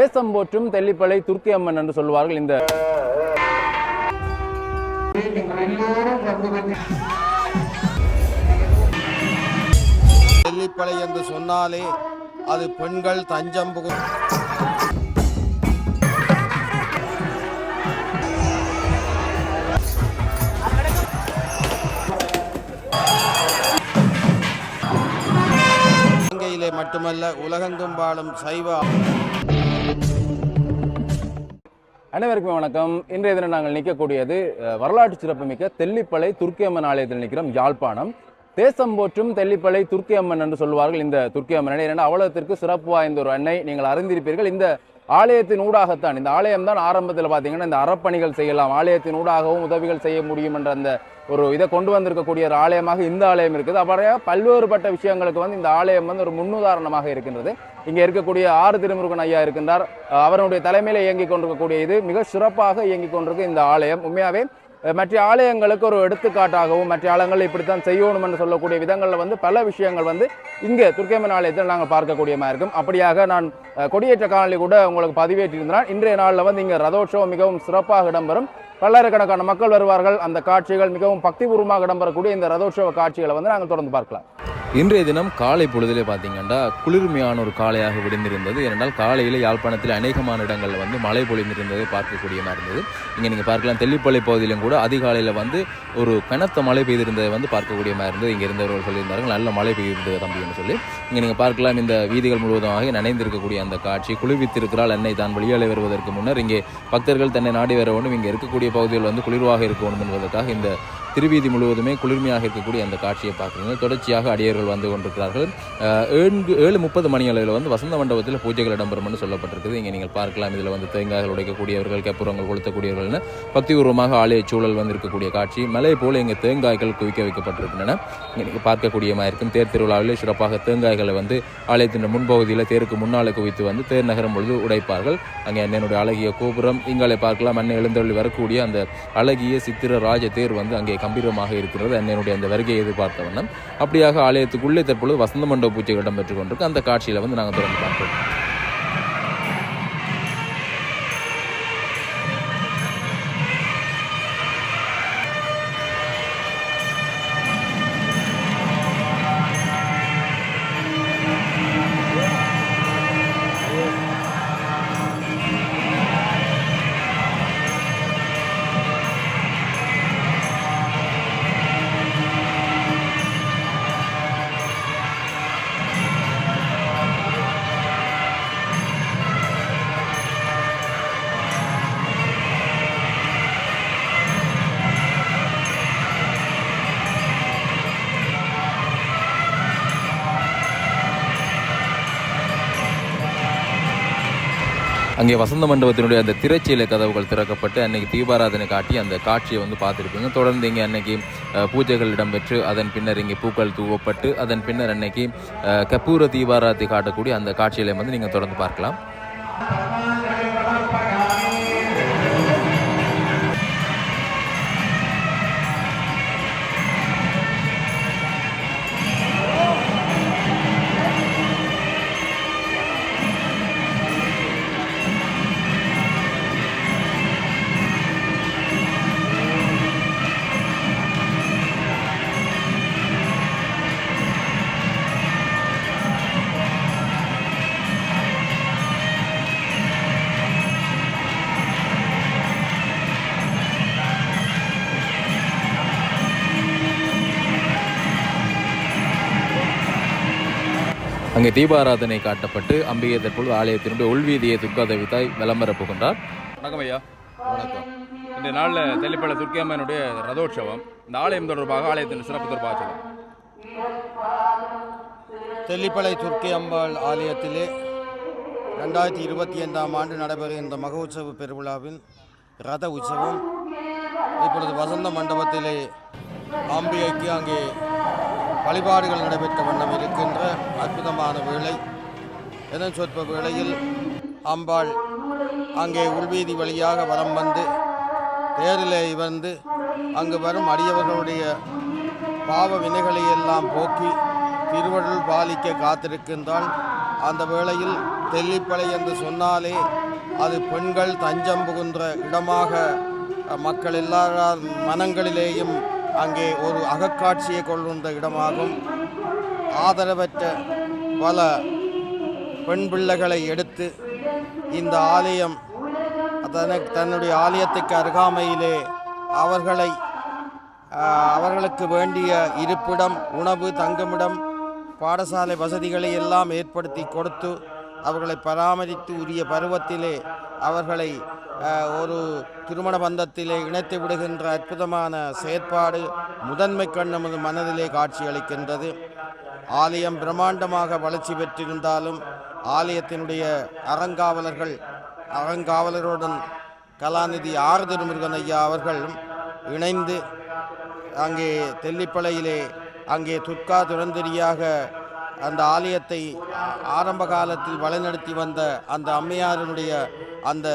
தேசம் போற்றும் தெல்லிப்பளை துர்க்கி அம்மன் என்று சொல்வார்கள். இந்த தெல்லிப்பளை என்று சொன்னாலே அது பெண்கள் தஞ்சம் புகும் இலங்கையிலே மட்டுமல்ல உலகெங்கும் வாழும் சைவ. அனைவருக்கும் வணக்கம். இன்றைய தினம் நாங்கள் நிற்கக்கூடியது வரலாற்று சிறப்புமிக்க தெல்லிப்பளை துர்க்கி அம்மன் ஆலயத்தில் நிற்கிறோம். யாழ்ப்பாணம் தேசம் போற்றும் தெல்லிப்பளை துர்க்கி அம்மன் என்று சொல்வார்கள். இந்த துர்க்கி அம்மன் இரண்டு அவ்வளத்திற்கு சிறப்பு வாய்ந்த ஒரு அன்னை. நீங்கள் அறிந்திருப்பீர்கள். இந்த ஆலயத்தின் ஊடாகத்தான், இந்த ஆலயம் தான் ஆரம்பத்தில் பார்த்தீங்கன்னா இந்த அறப்பணிகள் செய்யலாம், ஆலயத்தின் ஊடாகவும் உதவிகள் செய்ய முடியும் என்ற அந்த ஒரு இதை கொண்டு வந்திருக்கக்கூடிய ஒரு ஆலயமாக இந்த ஆலயம் இருக்குது. அப்புறம் பல்வேறுபட்ட விஷயங்களுக்கு இந்த ஆலயம் ஒரு முன்னுதாரணமாக இருக்கின்றது. இங்கே இருக்கக்கூடிய ஆறு திருமுருகன் ஐயா இருக்கின்றார். அவருடைய தலைமையில் இயங்கிக் கொண்டிருக்கக்கூடிய இது மிக சிறப்பாக இயங்கிக் கொண்டிருக்கு இந்த ஆலயம். உண்மையாகவே மற்ற ஆலயங்களுக்கு ஒரு எடுத்துக்காட்டாகவும் மற்ற ஆலயங்கள் இப்படித்தான் செய்யணும் என்று சொல்லக்கூடிய விதங்களில் பல விஷயங்கள் இங்கே துர்க்கி அம்மன் ஆலயத்தில் நாங்கள் பார்க்கக்கூடியமாக இருக்கும். அப்படியாக நான் கொடியேற்ற காணொலி கூட உங்களுக்கு பதிவேற்றிருந்தேன். இன்றைய நாளில் இங்கே ரதோற்சவம் மிகவும் சிறப்பாக இடம்பெறும். பல்லாயிரக்கணக்கான மக்கள் வருவார்கள். அந்த காட்சிகள் மிகவும் பக்திபூர்வமாக இடம்பெறக்கூடிய இந்த ரதோற்சவ காட்சிகளை நாங்கள் தொடர்ந்து பார்க்கலாம். இன்றைய தினம் காலை பொழுதிலே பார்த்தீங்கன்னா குளிர்மையான ஒரு காலையாக விடிந்திருந்தது. ஏனென்றால் காலையில் யாழ்ப்பாணத்தில் அநேகமான இடங்களில் மழை பொழிந்திருந்ததை பார்க்கக்கூடியமாக இருந்தது. இங்கே நீங்கள் பார்க்கலாம், தெல்லிப்பளை பகுதியிலும் கூட அதிகாலையில் ஒரு கனத்த மழை பெய்திருந்ததை பார்க்கக்கூடியமாக இருந்தது. இங்கே இருந்தவர்கள் சொல்லியிருந்தார்கள் நல்ல மழை பெய்திருந்தது தம்பின்னு சொல்லி. இங்கே நீங்கள் பார்க்கலாம், இந்த வீதிகள் முழுவதுமாக நனைந்திருக்கக்கூடிய அந்த காட்சி. குளிர்வித்திருக்கிறாள் அன்னை தான் வெளியாலே வருவதற்கு முன்னர் இங்கே பக்தர்கள் தன்னை நாடி வர வேண்டும், இங்கே இருக்கக்கூடிய பகுதிகள் குளிர்வாக இருக்க வேண்டும் என்பதற்காக இந்த திருவீதி முழுவதுமே குளிர்மையாக இருக்கக்கூடிய அந்த காட்சியை பார்க்குறீங்க. தொடர்ச்சியாக அடியர்கள் வந்து கொண்டிருக்கிறார்கள். 7:30 மணி அளவில் வசந்த மண்டபத்தில் பூஜைகள் இடம்பெறும் என்று சொல்லப்பட்டிருக்குது. இங்கே நீங்கள் பார்க்கலாம், இதில் தேங்காய்கள் உடைக்கக்கூடியவர்கள், கப்புரங்கள் கொளுத்தக்கூடியவர்கள்னு பக்திபூர்வமாக ஆலய சூழல் இருக்கக்கூடிய காட்சி. மலை போல இங்கே தேங்காய்கள் குவிக்க வைக்கப்பட்டிருக்கின்றன. இங்கே நீங்கள் பார்க்கக்கூடியமாக இருக்கும். தேர் திருவிழாவில் சிறப்பாக தேங்காய்களை ஆலயத்தின் முன்பகுதியில் தேருக்கு முன்னால் குவித்து தேர் நகரும் பொழுது உடைப்பார்கள். அங்கே அண்ணனுடைய அழகிய கோபுரம் இங்காலே பார்க்கலாம். அண்ணன் எழுந்தருளி வரக்கூடிய அந்த அழகிய சித்திர ராஜ தேர் அங்கே கம்பீரமாக இருக்கிறது. அண்ணனுடைய அந்த வருகையை எதிர்பார்த்த வண்ணம். அப்படியாக ஆலயத்துக்குள்ளே தற்பொழுது வசந்த மண்டப பூஜைகள் இடம்பெற்றுக் கொண்டிருக்கு. அந்த காட்சியில் நாங்கள் தொடர்ந்து பார்ப்போம். அங்கே வசந்த மண்டபத்தினுடைய அந்த திரைச்சீலை கதவுகள் திறக்கப்பட்டு அன்னைக்கு தீபாராதனை காட்டி அந்த காட்சியை பார்த்துருப்பீங்க. தொடர்ந்து இங்கே அன்னைக்கு பூஜைகள் இடம்பெற்று அதன் பின்னர் இங்கே பூக்கள் தூவப்பட்டு அதன் பின்னர் அன்னைக்கு கற்பூர தீபாராதனை காட்டக்கூடிய அந்த காட்சிகளை நீங்கள் தொடர்ந்து பார்க்கலாம். அங்கே தீபாராதனை காட்டப்பட்டு அம்பிகை தற்பொழுது ஆலயத்தினுடைய உள்வீதியை துர்காதேவிதாய் விளம்பர புகின்றார். வணக்கம் ஐயா. வணக்கம். இந்த நாளில் தெல்லிப்பளை துர்க்கி அம்மனுடைய ரதோற்சவம், இந்த ஆலயம் தொடர்பாக ஆலயத்தின் சிறப்பு தொடர்பாக சொல்லுங்கள். தெல்லிப்பளை துர்க்கி அம்பாள் ஆலயத்திலே 2025ஆம் ஆண்டு நடைபெறுகின்ற மகோற்சவ பெருவிழாவின் ரத உற்சவம் இப்பொழுது வசந்த மண்டபத்திலே அம்பிகைக்கு அங்கே வழிபாடுகள் நடைபெற்ற வண்ணம் இருக்கின்ற அற்புதமான வேளை. எதன் சொற்ப வேளையில் அம்பாள் அங்கே உள்வீதி வழியாக வலம் வந்து தேரிலே அங்கு வரும் அடியவர்களுடைய பாவ வினைகளை எல்லாம் போக்கி திருவருள் பாலிக்க காத்திருக்கின்றாள். அந்த வேளையில் தெல்லிப்பளை என்று சொன்னாலே அது பெண்கள் தஞ்சம் புகுன்ற இடமாக மக்கள் எல்லார் மனங்களிலேயும் அங்கே ஒரு அகக்காட்சியை கொள்கின்ற இடமாகும். ஆதரவற்ற பல பெண் பிள்ளைகளை எடுத்து இந்த ஆலயம் தன்னுடைய ஆலயத்துக்கு அருகாமையிலே அவர்களுக்கு வேண்டிய இருப்பிடம், உணவு, தங்குமிடம், பாடசாலை வசதிகளை எல்லாம் ஏற்படுத்தி கொடுத்து அவர்களை பராமரித்து உரிய பருவத்திலே அவர்களை ஒரு திருமண பந்தத்திலே இணைத்து விடுகின்ற அற்புதமான செயற்பாடு முதன்மை கண் நமது மனதிலே காட்சியளிக்கின்றது. ஆலயம் பிரம்மாண்டமாக வளர்ச்சி பெற்றிருந்தாலும் ஆலயத்தினுடைய அறங்காவலருடன் கலாநிதி ஆர் திருமுருகன் ஐயா அவர்கள் இணைந்து அங்கே தெல்லிப்பளையிலே அங்கே துர்கா துரந்தரியாக அந்த ஆலயத்தை ஆரம்ப காலத்தில் வழிநடத்தி வந்த அந்த அம்மையாரினுடைய அந்த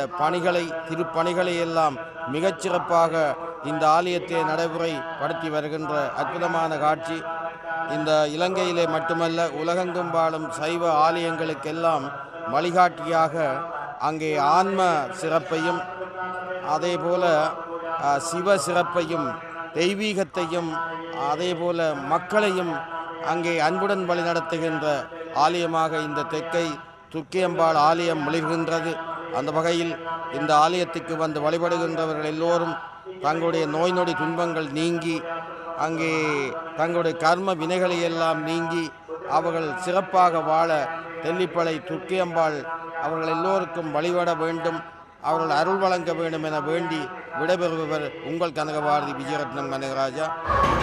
திருப்பணிகளை எல்லாம் மிகச்சிறப்பாக இந்த ஆலயத்தை நடைமுறைப்படுத்தி வருகின்ற அற்புதமான காட்சி. இந்த இலங்கையிலே மட்டுமல்ல, உலகெங்கும் வாழும் சைவ ஆலயங்களுக்கெல்லாம் வழிகாட்டியாக அங்கே ஆன்ம சிறப்பையும் அதேபோல சிவ சிறப்பையும் தெய்வீகத்தையும் அதேபோல மக்களையும் அங்கே அன்புடன் வழிநடத்துகின்ற ஆலயமாக இந்த தெற்கை துர்க்கையம்பாள் ஆலயம் மிளிர்கின்றது. அந்த வகையில் இந்த ஆலயத்துக்கு வந்து வழிபடுகின்றவர்கள் எல்லோரும் தங்களுடைய நோய் நொடி துன்பங்கள் நீங்கி அங்கே தங்களுடைய கர்ம வினைகளை எல்லாம் நீங்கி அவர்கள் சிறப்பாக வாழ தெல்லிப்பளை துர்க்கையம்பாள் அவர்கள் எல்லோருக்கும் வழிபட வேண்டும், அவர்கள் அருள் வழங்க வேண்டும் என வேண்டி விடைபெறுபவர் உங்கள் கனகபாரதி விஜயரத்னம் கனகராஜா.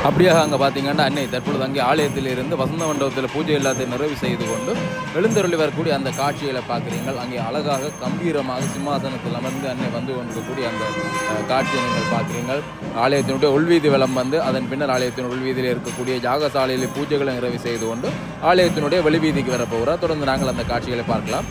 அப்படியாக அங்கே பார்த்தீங்கன்னா அன்னை தற்பொழுது அங்கே ஆலயத்திலிருந்து வசந்த மண்டபத்தில் பூஜை எல்லாத்தையும் நிறைவு செய்து கொண்டு எழுந்தருளி வரக்கூடிய அந்த காட்சிகளை பார்க்குறீங்கள். அங்கே அழகாக கம்பீரமாக சிம்மாசனத்தில் அமர்ந்து அன்னை வந்து கொண்டிருக்கக்கூடிய அந்த காட்சியை நீங்கள் பார்க்குறீங்கள். ஆலயத்தினுடைய உள்வீதி வலம் வந்து அதன் பின்னர் ஆலயத்தின் உள்வீதியில் இருக்கக்கூடிய யாகசாலையில் பூஜைகளை நிறைவு செய்து கொண்டு ஆலயத்தினுடைய வெளிவீதிக்கு வரப்போகிறார். தொடர்ந்து நாங்கள் அந்த காட்சிகளை பார்க்கலாம்.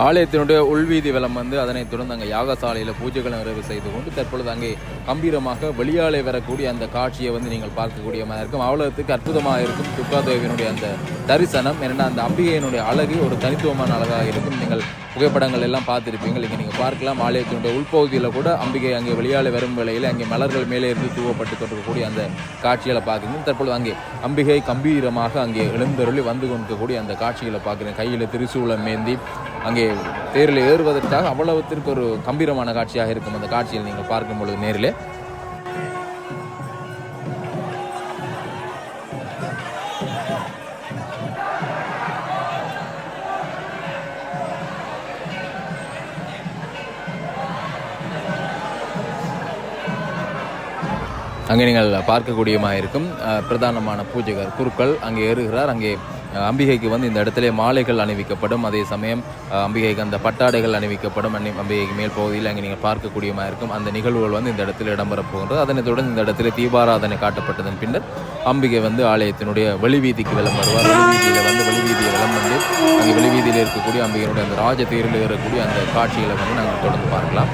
ஆலயத்தினுடைய உள்வீதி வலம் வந்து அதனைத் தொடர்ந்து அங்கே யாகசாலையில் பூஜைகளை நிறைவு செய்து கொண்டு தற்பொழுது அங்கே கம்பீரமாக வெளியாலே வரக்கூடிய அந்த காட்சியை வந்து நீங்கள் பார்க்கக்கூடிய மாதிரி இருக்கும். அவ்வளவுக்கு அற்புதமாக இருக்கும் துர்காதேவியினுடைய அந்த தரிசனம். ஏன்னா அந்த அம்பிகையினுடைய அழகு ஒரு தனித்துவமான அழகாக இருக்கும். நீங்கள் புகைப்படங்கள் எல்லாம் பார்த்துருப்பீங்க. இங்கே நீங்கள் பார்க்கலாம். ஆலயத்தினுடைய உள்பகுதியில் கூட அம்பிகை அங்கே வெளியாலே வரும் வேளையில் அங்கே மலர்கள் மேலே இருந்து தூவப்பட்டு கொண்டிருக்கக்கூடிய அந்த காட்சிகளை பார்க்குறீங்க. தற்பொழுது அங்கே அம்பிகை கம்பீரமாக அங்கே எழுந்தருளி வந்து கொண்டிருக்கக்கூடிய அந்த காட்சிகளை பார்க்குறேன். கையில் திரிசூலம் மேந்தி அங்கே தேரில் ஏறுவதற்காக அவ்வளவுத்திற்கு ஒரு கம்பீரமான காட்சியாக இருக்கும். அந்த காட்சியில் நீங்கள் பார்க்கும் பொழுது நேரிலே அங்கே நீங்கள் பார்க்கக்கூடியமாக இருக்கும். பிரதானமான பூஜைகர் குருக்கள் அங்கே ஏறுகிறார். அங்கே அம்பிகைக்கு வந்து இந்த இடத்துல மாலைகள் அணிவிக்கப்படும். அதே சமயம் அம்பிகைக்கு அந்த பட்டாடைகள் அணிவிக்கப்படும். அம்பிகைக்கு மேல் பகுதியில் அங்கே நீங்கள் பார்க்கக்கூடியமாக இருக்கும். அந்த நிகழ்வுகள் வந்து இந்த இடத்துல இடம்பெறப் போகின்றது. அதனைத் தொடர்ந்து இந்த இடத்துல தீபாராதனை காட்டப்பட்டதன் பின்னர் அம்பிகை வந்து ஆலயத்தினுடைய வெளிவீதிக்கு விளம் வருவார். வெளிவீதியை விளம் வந்து அங்கே வெளிவீதியில் இருக்கக்கூடிய அம்பிகையினுடைய அந்த ராஜ தேரில் இருக்கக்கூடிய அந்த காட்சிகளை வந்து நாங்கள் தொடர்ந்து பார்க்கலாம்.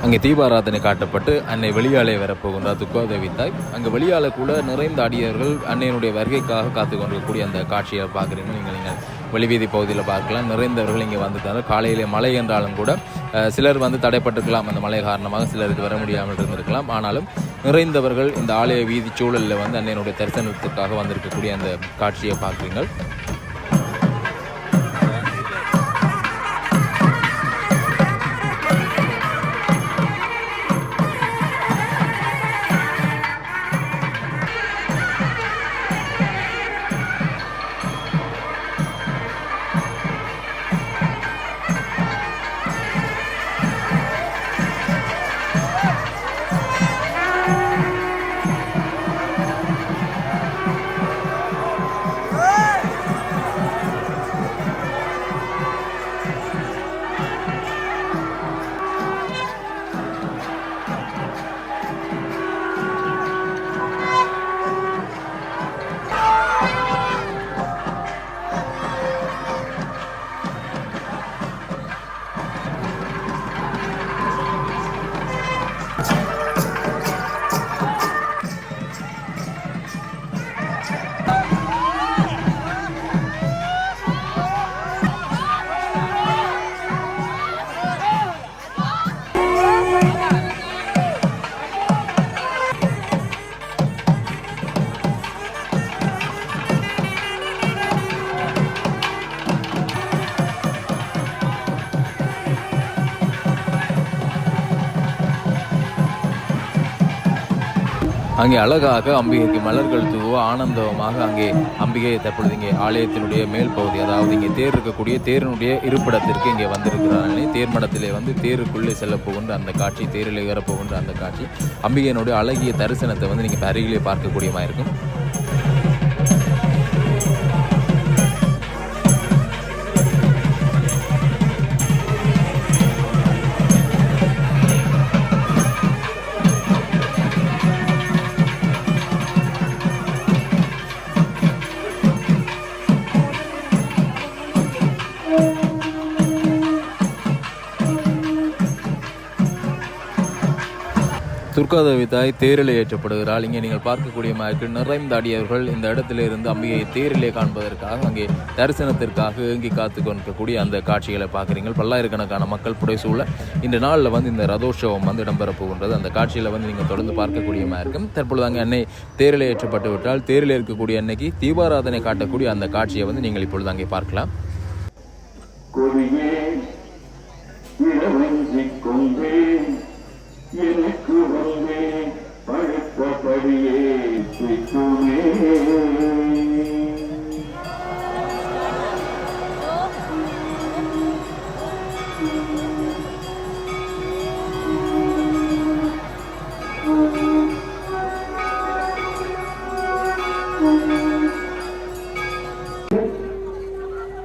அங்கே தீபாராதனை காட்டப்பட்டு அன்னை வெளியாலே வரப்போகின்றார் துர்காதேவி தாய். அங்கே வெளியால கூட நிறைந்த அடியவர்கள் அன்னையினுடைய வருகைக்காக காத்து கொண்டிருக்கக்கூடிய அந்த காட்சியை பார்க்குறீங்க. நீங்கள் வெளிவீதி பகுதியில் பார்க்கலாம். நிறைந்தவர்கள் இங்கே வந்துட்டாங்க. காலையிலே மழை என்றாலும் கூட சிலர் வந்து தடைப்பட்டிருக்கலாம். அந்த மழை காரணமாக சிலருக்கு வர முடியாமல் இருந்திருக்கலாம். ஆனாலும் நிறைந்தவர்கள் இந்த ஆலய வீதி சூழலில் வந்து அன்னையினுடைய தரிசனத்துக்காக வந்திருக்கக்கூடிய அந்த காட்சியை பார்க்குறீங்க. அங்கே அழகாக அம்பிகைக்கு மலர்கள் தூவ ஆனந்தமாக அங்கே அம்பிகை தற்பொழுது இங்கே ஆலயத்தினுடைய மேல் பகுதி, அதாவது இங்கே தேர் இருக்கக்கூடிய தேரினுடைய இருப்பிடத்திற்கு இங்கே வந்திருக்கிறார்களே. தேர்மடத்திலே வந்து தேருக்குள்ளே செல்ல போகின்ற அந்த காட்சி, தேரில் ஏறப்போகின்ற அந்த காட்சி, அம்பிகையினுடைய அழகிய தரிசனத்தை வந்து நீங்கள் அருகிலே பார்க்கக்கூடியமாக இருக்கும். துர்காதேவி தாய் தேரில் ஏற்றப்படுகிறாள். இங்கே நீங்கள் பார்க்கக்கூடிய மாதிரி நிறைந்த அடியவர்கள் இந்த இடத்துல இருந்து அம்பிகையை தேரிலே காண்பதற்காக அங்கே தரிசனத்திற்காக ஏங்கி காத்து கொண்டிருக்கக்கூடிய அந்த காட்சிகளை பார்க்குறீங்க. பல்லாயிரக்கணக்கான மக்கள் புடைசூழ இந்த நாளில் வந்து இந்த ரதோற்சவம் வந்து இடம்பெற போகின்றது. அந்த காட்சியில் வந்து நீங்கள் தொடர்ந்து பார்க்கக்கூடிய மாதிரி இருக்கும். தற்பொழுது அங்கே அன்னை தேரில் ஏற்றப்பட்டு விட்டால் தேரில் இருக்கக்கூடிய அன்னைக்கு தீபாராதனை காட்டக்கூடிய அந்த காட்சியை வந்து நீங்கள் இப்பொழுது அங்கே பார்க்கலாம். எனக்கு வந்தே படுத்தபடியே சிக்குமே.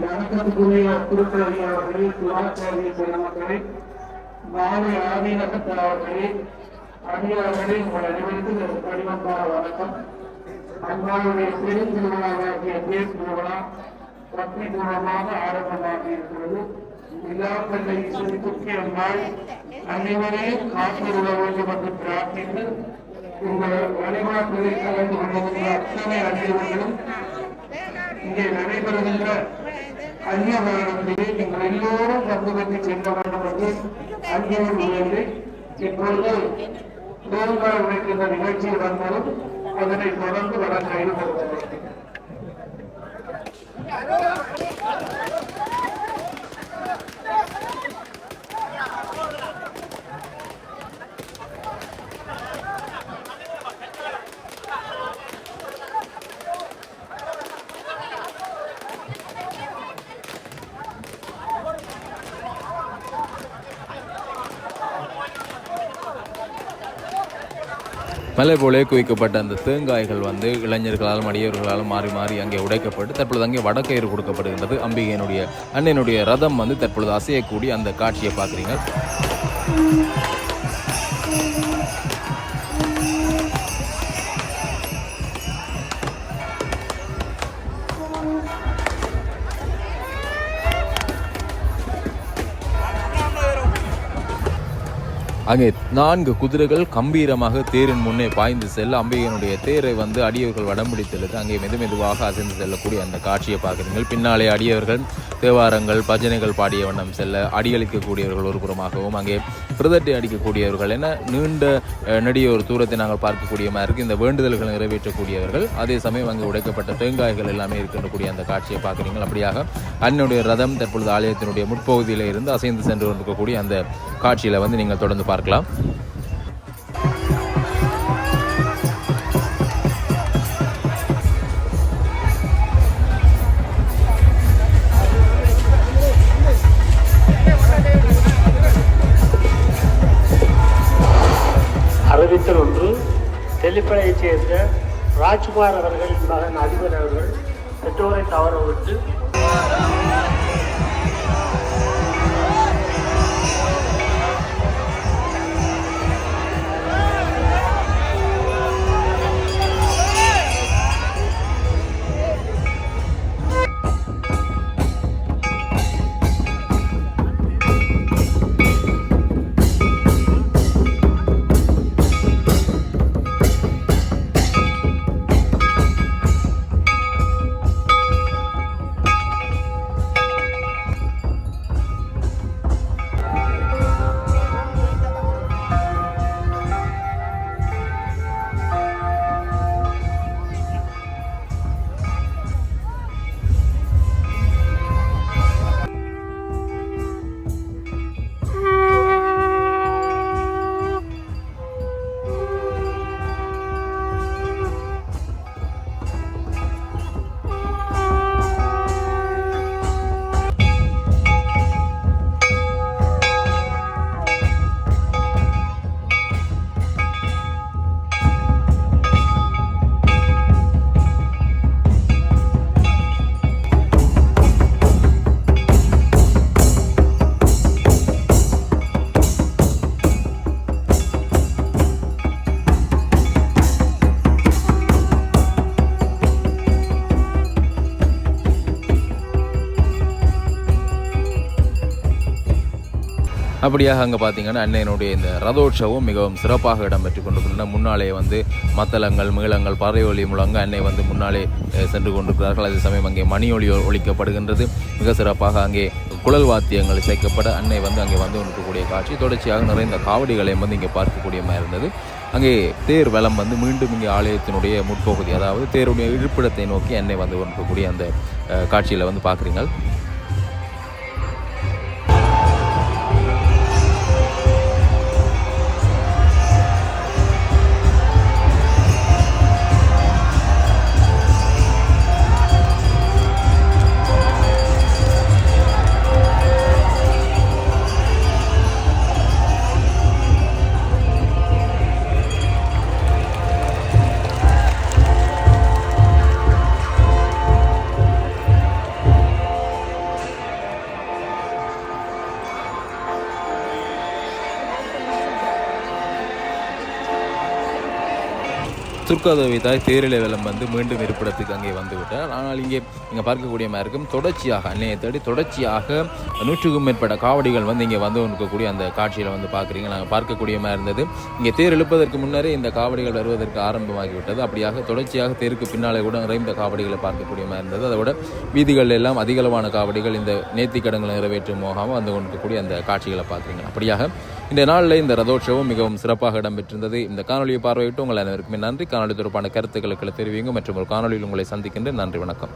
வணக்கத்துக்குரிய குருக்களே, சுவாச்சாரிய பெருமக்களே, மாலை ஆதீனகத்தில் அவர்களே, அடியார்களே, உங்கள் அனைவருக்கும் பணிவந்தார வணக்கம். அன்பாளுடைய பெரும் திருவிழாவாகிய தேர் திருவிழா பக்தி பூர்வமாக ஆரம்பமாகி இருக்கிறது. விழாக்களை துர்க்கி அம்மாள் அனைவரையும் காத்திருக்க வேண்டும் என்று பிரார்த்தித்து உங்கள் வழிபாடுகளில் கலந்து கொண்டிருக்கிற அத்தனை அனைவர்களும் இங்கே நடைபெறுகின்ற அந்நியவர்களிடையே நீங்கள் எல்லோரும் பங்குபற்றி செல்ல வேண்டும் என்று அங்கீகரித்து இப்பொழுது தேர்தல் உழைக்கின்ற நிகழ்ச்சியில் வந்ததும் அதனை தொடர்ந்து வழங்க ஈடுபடுத்த மலை போலே குவிக்கப்பட்ட அந்த தேங்காய்கள் வந்து இளைஞர்களாலும் அடியவர்களாலும் மாறி மாறி அங்கே உடைக்கப்பட்டு தற்பொழுது அங்கே வடக்கயிறு கொடுக்கப்படுகின்றது. அம்பிகையினுடைய அன்னையினுடைய ரதம் வந்து தற்பொழுது அசையக்கூடிய அந்த காட்சியை பார்க்குறீங்க. அங்கே 4 குதிரைகள் கம்பீரமாக தேரின் முன்னே பாய்ந்து செல்ல அம்பிகையினுடைய தேரை வந்து அடியவர்கள் வடம் பிடித்தெழுது அங்கே மெதுவாக அசைந்து செல்லக்கூடிய அந்த காட்சியை பார்க்குறீர்கள். பின்னாலே அடியவர்கள் தேவாரங்கள் பஜனைகள் பாடிய வண்ணம் செல்ல அடியளிக்கக்கூடியவர்கள் ஒரு புறமாகவும் அங்கே பிரதட்டை அடிக்கக்கூடியவர்கள் என நீண்ட நெடிய ஒரு தூரத்தை நாங்கள் பார்க்கக்கூடிய மாதிரி இருக்குது. இந்த வேண்டுதல்களை நிறைவேற்றக்கூடியவர்கள் அதே சமயம் அங்கே உடைக்கப்பட்ட தேங்காய்கள் எல்லாமே இருக்கக்கூடிய அந்த காட்சியை பார்க்குறீங்கள். அப்படியாக அன்னுடைய ரதம் தற்பொழுது ஆலயத்தினுடைய முற்பகுதியில் இருந்து அசைந்து சென்று கொண்டிருக்கக்கூடிய அந்த காட்சியில் வந்து நீங்கள் தொடர்ந்து பார்க்கலாம். அறிவித்தல் ஒன்று. தெல்லிப்பளையைச் சேர்ந்த ராஜ்குமார் அவர்களின் மகன் அதிபர் அவர்கள் பெற்றோரை தவற விட்டு அப்படியாக அங்கே பார்த்தீங்கன்னா அன்னையினுடைய இந்த ரதோற்சவம் மிகவும் சிறப்பாக இடம்பெற்று கொண்டிருக்கின்றன. முன்னாலே வந்து மத்தளங்கள் மேளங்கள் பறையொலி முழங்க அன்னை வந்து முன்னாலே சென்று கொண்டிருக்கிறார்கள். அதே சமயம் அங்கே மணி ஒலி ஒலிக்கப்படுகின்றது. மிக சிறப்பாக அங்கே குழல் வாத்தியங்கள் சேர்க்கப்பட அன்னை வந்து அங்கே வந்து கொண்டிருக்கக்கூடிய காட்சி. தொடர்ச்சியாக நிறைந்த காவடிகளையும் வந்து இங்கே பார்க்கக்கூடிய மாதிரி இருந்தது. அங்கே தேர் வலம் வந்து மீண்டும் இங்கே ஆலயத்தினுடைய முற்பகுதி, அதாவது தேருடைய இருப்பிடத்தை நோக்கி அன்னை வந்து கொண்டிருக்கக்கூடிய அந்த காட்சியில் வந்து பார்க்குறீங்க. துர்காதேவி தாய் தேரிலை வெள்ளம் வந்து மீண்டும் இருப்பிடத்துக்கு அங்கே வந்து விட்டார். ஆனால் இங்கே நீங்கள் பார்க்கக்கூடிய மாதிரி இருக்கும், தொடர்ச்சியாக அன்னையை தேடி தொடர்ச்சியாக 100க்கும் மேற்பட்ட காவடிகள் வந்து இங்கே வந்து இருக்கக்கூடிய அந்த காட்சியில் வந்து பார்க்குறீங்க. நாங்கள் பார்க்கக்கூடிய மாதிரி இருந்தது. இங்கே தேர் எழுப்பதற்கு முன்னரே இந்த காவடிகள் வருவதற்கு ஆரம்பமாகிவிட்டது. அப்படியாக தொடர்ச்சியாக தேருக்கு பின்னாலே கூட நிறைந்த காவடிகளை பார்க்கக்கூடிய மாதிரி இருந்தது. அதோட வீதிகள் எல்லாம் அதிகளவான காவடிகள் இந்த நேர்த்திக்கடன்களை நிறைவேற்றும் மோகாமல் வந்து கொண்டிருக்கக்கூடிய அந்த காட்சிகளை பார்க்குறீங்க. அப்படியாக இந்த நாளில் இந்த ரதோற்சவம் மிகவும் சிறப்பாக இடம்பெற்றிருந்தது. இந்த காணொலியை பார்வையிட்டு உங்கள் அனைவருக்குமே நன்றி. காணொலி தொடர்பான கருத்துக்களுக்கு தெரிவிங்க மற்றும் ஒரு காணொலியில் உங்களை சந்திக்கின்றேன். நன்றி, வணக்கம்.